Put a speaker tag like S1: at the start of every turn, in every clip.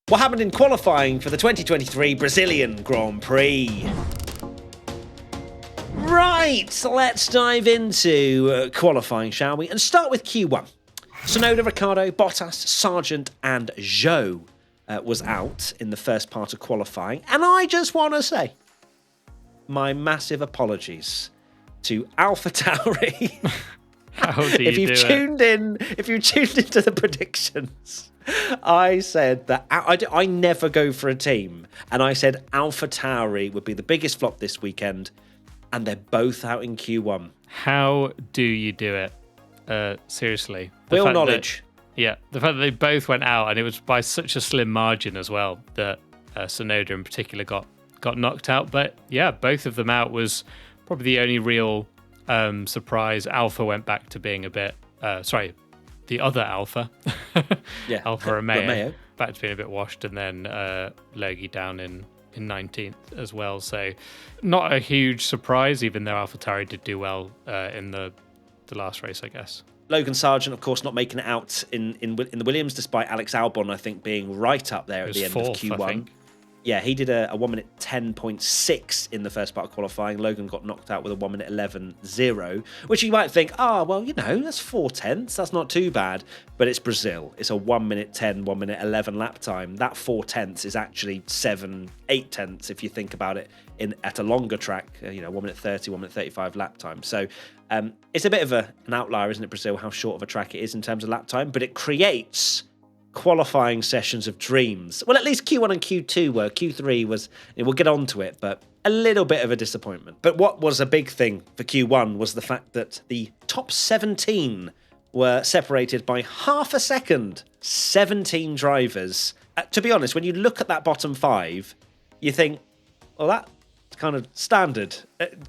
S1: What happened in qualifying for the 2023 Brazilian Grand Prix? Right, so let's dive into qualifying, shall we? And start with Q1. Tsunoda, Ricciardo, Bottas, Sargent and Zhou was out in the first part of qualifying. And I just want to say my massive apologies to AlphaTauri.
S2: How do you
S1: if you've tuned into the predictions, I said that I never go for a team, and I said AlphaTauri would be the biggest flop this weekend, and they're both out in Q1.
S2: How do you do it? Seriously.
S1: Will knowledge.
S2: The fact that they both went out, and it was by such a slim margin as well, that Tsunoda in particular got knocked out. But yeah, both of them out was probably the only real surprise. Alpha went back to being a bit... the other Alpha.
S1: Yeah,
S2: Alpha Romeo. Back to being a bit washed, and then Logie down in 19th as well. So not a huge surprise, even though AlphaTauri did do well in the last race, I guess.
S1: Logan Sargent, of course, not making it out in the Williams, despite Alex Albon, I think, being right up there at the end of Q1. Yeah, he did a 1 minute 10.6 in the first part of qualifying. Logan got knocked out with a 1 minute 11.0, which you might think, that's 4 tenths. That's not too bad. But it's Brazil. It's a 1 minute 10, 1 minute 11 lap time. That 4 tenths is actually 7, 8 tenths if you think about it at a longer track, 1 minute 30, 1 minute 35 lap time. So it's a bit of an outlier, isn't it, Brazil, how short of a track it is in terms of lap time, but it creates qualifying sessions of dreams. Well, at least Q1 and Q2 were. Q3 was, we'll get on to it, but a little bit of a disappointment. But what was a big thing for Q1 was the fact that the top 17 were separated by half a second. 17 drivers. To be honest, when you look at that bottom 5, you think, well, that's kind of standard.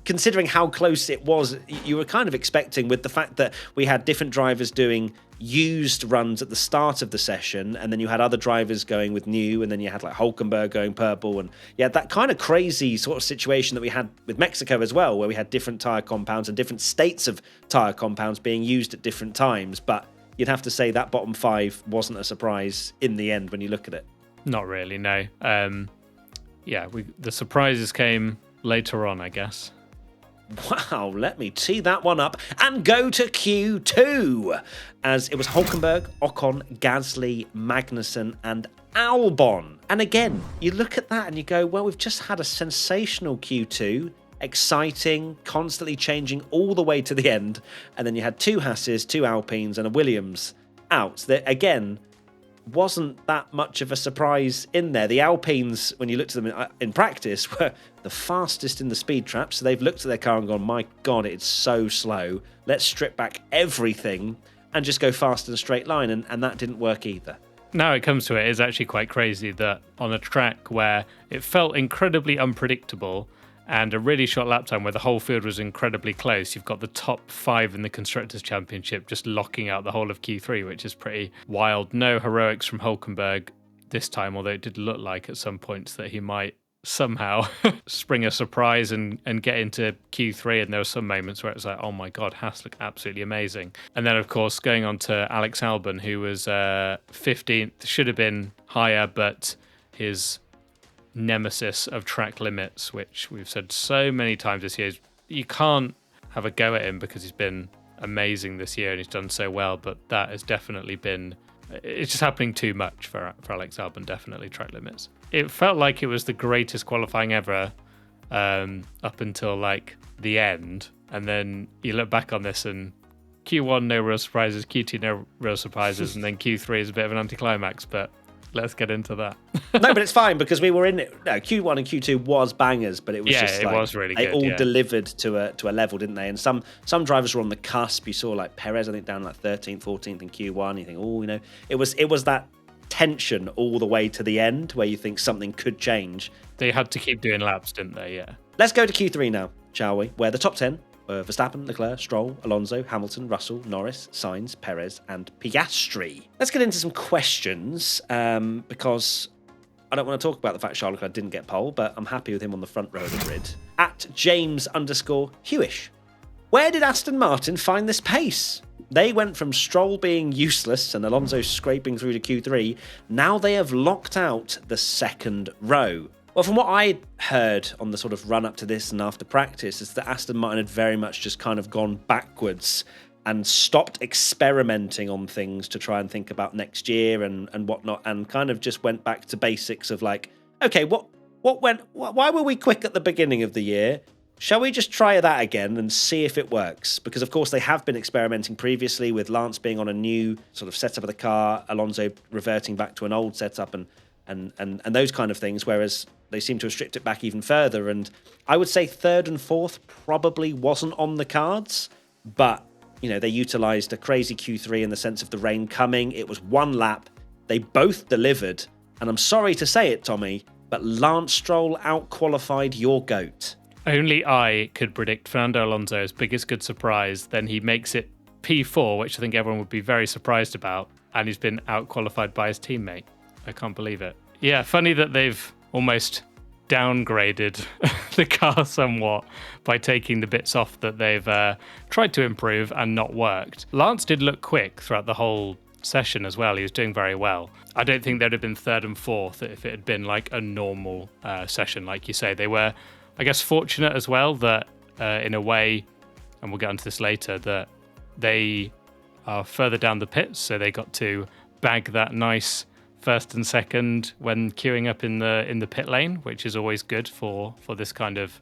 S1: Considering how close it was, you were kind of expecting, with the fact that we had different drivers doing used runs at the start of the session, and then you had other drivers going with new, and then you had like Hulkenberg going purple, and that kind of crazy sort of situation that we had with Mexico as well, where we had different tyre compounds and different states of tyre compounds being used at different times. But you'd have to say that bottom 5 wasn't a surprise in the end when you look at it.
S2: Not really, no. The surprises came later on, I guess.
S1: Wow, let me tee that one up and go to Q2, as it was Hulkenberg, Ocon, Gasly, Magnussen and Albon. And again, you look at that and you go, well, we've just had a sensational Q2, exciting, constantly changing all the way to the end, and then you had 2 Hasses, 2 Alpines and a Williams out. That, again, wasn't that much of a surprise in there. The Alpines, when you looked at them in practice, were the fastest in the speed trap. So they've looked at their car and gone, my God, it's so slow. Let's strip back everything and just go fast in a straight line. And that didn't work either.
S2: Now it comes to it, it's actually quite crazy that on a track where it felt incredibly unpredictable and a really short lap time where the whole field was incredibly close, you've got the top 5 in the Constructors' Championship just locking out the whole of Q3, which is pretty wild. No heroics from Hulkenberg this time, although it did look like at some points that he might somehow spring a surprise and get into Q3, and there were some moments where it was like, oh my God, Haas look absolutely amazing. And then, of course, going on to Alex Albon, who was 15th, should have been higher, but his nemesis of track limits, which we've said so many times this year, you can't have a go at him because he's been amazing this year and he's done so well, but that has definitely been, it's just happening too much for Alex Albon, definitely track limits. It felt like it was the greatest qualifying ever up until like the end, and then you look back on this and Q1 no real surprises, Q2 no real surprises, and then Q3 is a bit of an anticlimax, but let's get into that.
S1: No, but it's fine because we were in it. No, Q1 and Q2 was bangers, but it was just like,
S2: it was really good.
S1: They all delivered to a level, didn't they? And some drivers were on the cusp. You saw like Perez, I think, down like 13th, 14th in Q1. You think, it was that tension all the way to the end where you think something could change.
S2: They had to keep doing laps, didn't they? Yeah.
S1: Let's go to Q3 now, shall we? Where the top 10 were Verstappen, Leclerc, Stroll, Alonso, Hamilton, Russell, Norris, Sainz, Perez, and Piastri. Let's get into some questions because I don't want to talk about the fact Charles Leclerc didn't get pole, but I'm happy with him on the front row of the grid. At James_Hewish. Where did Aston Martin find this pace? they went from Stroll being useless and Alonso scraping through to Q3. Now they have locked out the second row. Well, from what I heard on the sort of run up to this and after practice, is that Aston Martin had very much just kind of gone backwards and stopped experimenting on things to try and think about next year and whatnot, and kind of just went back to basics of like, okay, why were we quick at the beginning of the year? Shall we just try that again and see if it works? Because, of course, they have been experimenting previously with Lance being on a new sort of setup of the car, Alonso reverting back to an old setup and those kind of things, whereas they seem to have stripped it back even further. And I would say third and fourth probably wasn't on the cards, but, you know, they utilised a crazy Q3 in the sense of the rain coming. It was one lap. They both delivered. And I'm sorry to say it, Tommy, but Lance Stroll out-qualified your GOAT.
S2: Only I could predict Fernando Alonso's biggest good surprise. Then he makes it P4, which I think everyone would be very surprised about. And he's been out-qualified by his teammate. I can't believe it. Yeah, funny that they've almost downgraded the car somewhat by taking the bits off that they've tried to improve and not worked. Lance did look quick throughout the whole session as well. He was doing very well. I don't think they'd have been third and fourth if it had been like a normal session, like you say. They were, I guess, fortunate as well that in a way, and we'll get onto this later, that they are further down the pits, so they got to bag that nice first and second when queuing up in the pit lane, which is always good for this kind of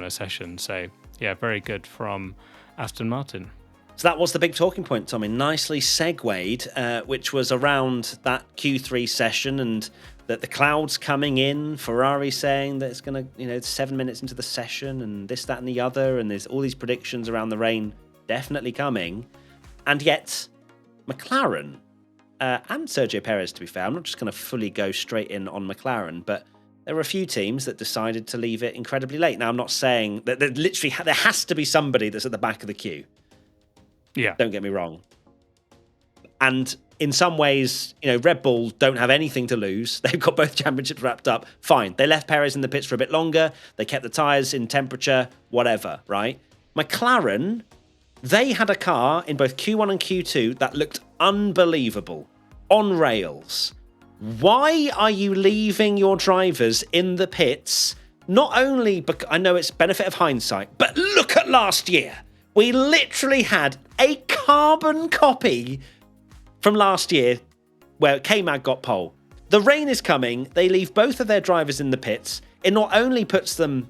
S2: session. So yeah, very good from Aston Martin.
S1: So that was the big talking point, Tommy. Nicely segued, which was around that Q3 session and that the clouds coming in, Ferrari saying that it's going to, 7 minutes into the session and this, that and the other. And there's all these predictions around the rain definitely coming. And yet McLaren and Sergio Perez, to be fair, I'm not just going to fully go straight in on McLaren, but there were a few teams that decided to leave it incredibly late. Now, I'm not saying that there has to be somebody that's at the back of the queue.
S2: Yeah.
S1: Don't get me wrong. And in some ways, Red Bull don't have anything to lose. They've got both championships wrapped up. Fine. They left Perez in the pits for a bit longer. They kept the tyres in temperature, whatever, right? McLaren, they had a car in both Q1 and Q2 that looked unbelievable, on rails. Why are you leaving your drivers in the pits? Not only because I know it's benefit of hindsight, but look at last year. We literally had a carbon copy from last year where K-Mag got pole. The rain is coming. They leave both of their drivers in the pits. It not only puts them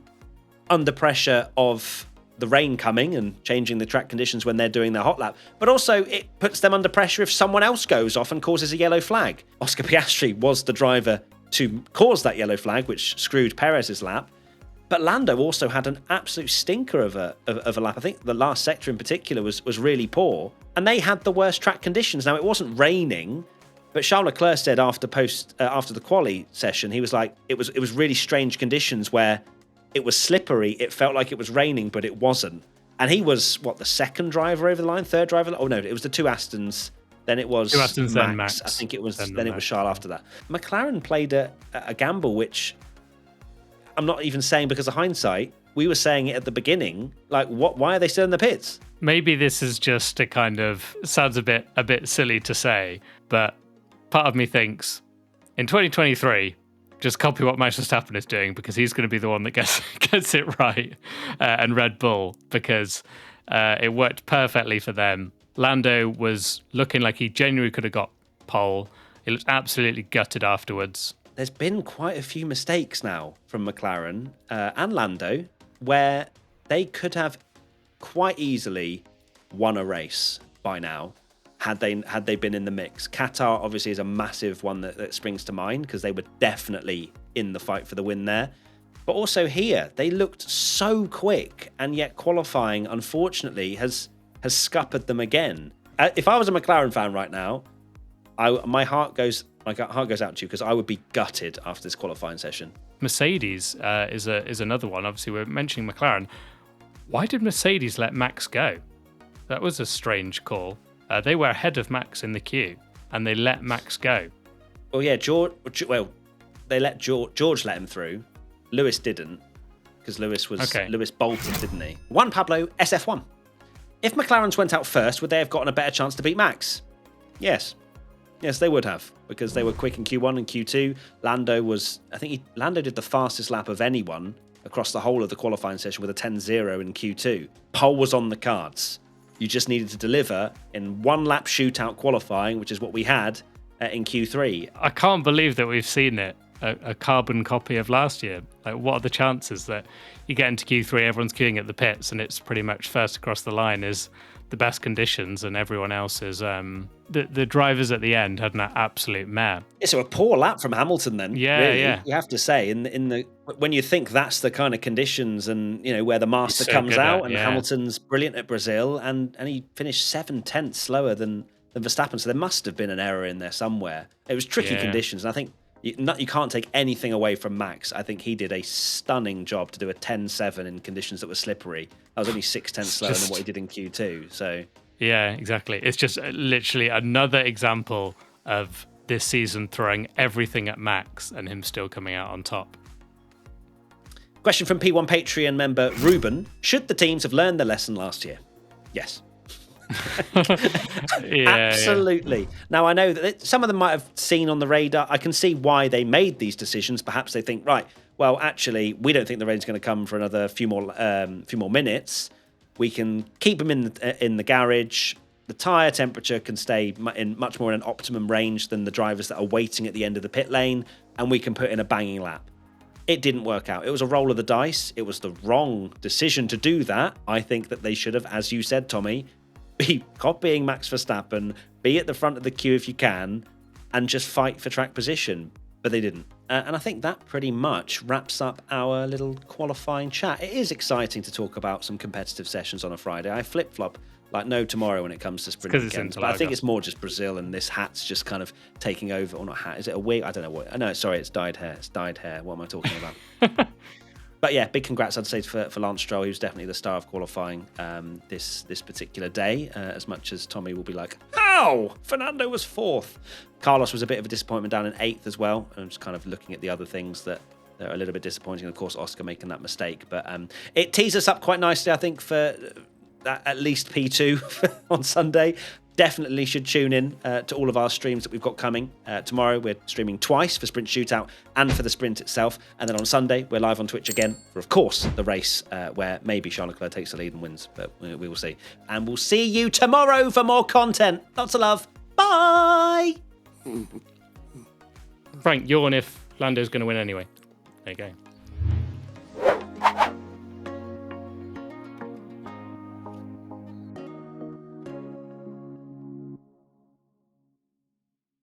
S1: under pressure of the rain coming and changing the track conditions when they're doing their hot lap, but also it puts them under pressure if someone else goes off and causes a yellow flag. Oscar Piastri was the driver to cause that yellow flag, which screwed Perez's lap. But Lando also had an absolute stinker of a lap. I think the last sector in particular was really poor. And they had the worst track conditions. Now, it wasn't raining, but Charles Leclerc said after the quali session, he was like, it was really strange conditions where it was slippery. It felt like it was raining, but it wasn't. And he was, the second driver over the line? Third driver? Oh, no, it was the two Astons. Then it was
S2: two Astons, then Max.
S1: I think it was, then it was Charles after that. McLaren played a gamble, which I'm not even saying because of hindsight. We were saying it at the beginning. Like, why are they still in the pits?
S2: Maybe this is just a kind of, sounds a bit silly to say, but part of me thinks in 2023, just copy what Max Verstappen is doing because he's going to be the one that gets it right, and Red Bull, because it worked perfectly for them. Lando was looking like he genuinely could have got pole. He looked absolutely gutted afterwards.
S1: There's been quite a few mistakes now from McLaren and Lando where they could have quite easily won a race by now had they been in the mix. Qatar obviously is a massive one that springs to mind because they were definitely in the fight for the win there. But also here, they looked so quick, and yet qualifying, unfortunately, has scuppered them again. If I was a McLaren fan right now, my heart goes out to you because I would be gutted after this qualifying session.
S2: Mercedes is another one. Obviously, we're mentioning McLaren. Why did Mercedes let Max go? That was a strange call. They were ahead of Max in the queue, and they let Max go.
S1: Well, yeah, they let George let him through. Lewis didn't, because Lewis bolted, didn't he? Juan Pablo SF1. If McLaren's went out first, would they have gotten a better chance to beat Max? Yes. Yes, they would have, because they were quick in Q1 and Q2. Lando did the fastest lap of anyone across the whole of the qualifying session with a 10.0 in Q2. Pole was on the cards. You just needed to deliver in one lap shootout qualifying, which is what we had in Q3.
S2: I can't believe that we've seen it, a carbon copy of last year. Like, what are the chances that you get into Q3, everyone's queuing at the pits, and it's pretty much first across the line is the best conditions, and everyone else is the drivers at the end had an absolute mare.
S1: Yeah, so a poor lap from Hamilton then.
S2: Yeah,
S1: really,
S2: yeah.
S1: You have to say, when you think that's the kind of conditions, and where the master comes out, and Hamilton's brilliant at Brazil, and he finished 7/10 slower than Verstappen, so there must have been an error in there somewhere. It was tricky conditions, and I think you can't take anything away from Max. I think he did a stunning job to do a 10.7 in conditions that were slippery. That was only 6/10 slower than what he did in Q2. So
S2: yeah, exactly. It's just literally another example of this season throwing everything at Max and him still coming out on top.
S1: Question from P1 Patreon member Ruben: should the teams have learned their lesson last year? Yes. Absolutely. Yeah. Now, I know that some of them might have seen on the radar. I can see why they made these decisions. Perhaps they think, right, well, actually, we don't think the rain's going to come for another few more minutes. We can keep them in the garage. The tyre temperature can stay much more in an optimum range than the drivers that are waiting at the end of the pit lane, and we can put in a banging lap. It didn't work out. It was a roll of the dice. It was the wrong decision to do that. I think that they should have, as you said, Tommy, be copying Max Verstappen, be at the front of the queue if you can, and just fight for track position. But they didn't. And I think that pretty much wraps up our little qualifying chat. It is exciting to talk about some competitive sessions on a Friday. I flip-flop like no tomorrow when it comes to sprint weekends. But I think it's more just Brazil, and this hat's just kind of taking over. Or not hat, is it a wig? I don't know what. No, sorry, it's dyed hair. It's dyed hair. What am I talking about? But yeah, big congrats, I'd say, for Lance Stroll. He was definitely the star of qualifying this particular day, as much as Tommy will be like, how? Fernando was 4th. Carlos was a bit of a disappointment down in 8th as well. I'm just kind of looking at the other things that are a little bit disappointing. Of course, Oscar making that mistake. But it tees us up quite nicely, I think, for at least P2 on Sunday. Definitely should tune in to all of our streams that we've got coming. Tomorrow we're streaming twice for Sprint Shootout and for the sprint itself. And then on Sunday we're live on Twitch again for, of course, the race where maybe Charles Leclerc takes the lead and wins. But we will see. And we'll see you tomorrow for more content. Lots of love. Bye!
S2: Frank, yawn if Lando's going to win anyway. There you go.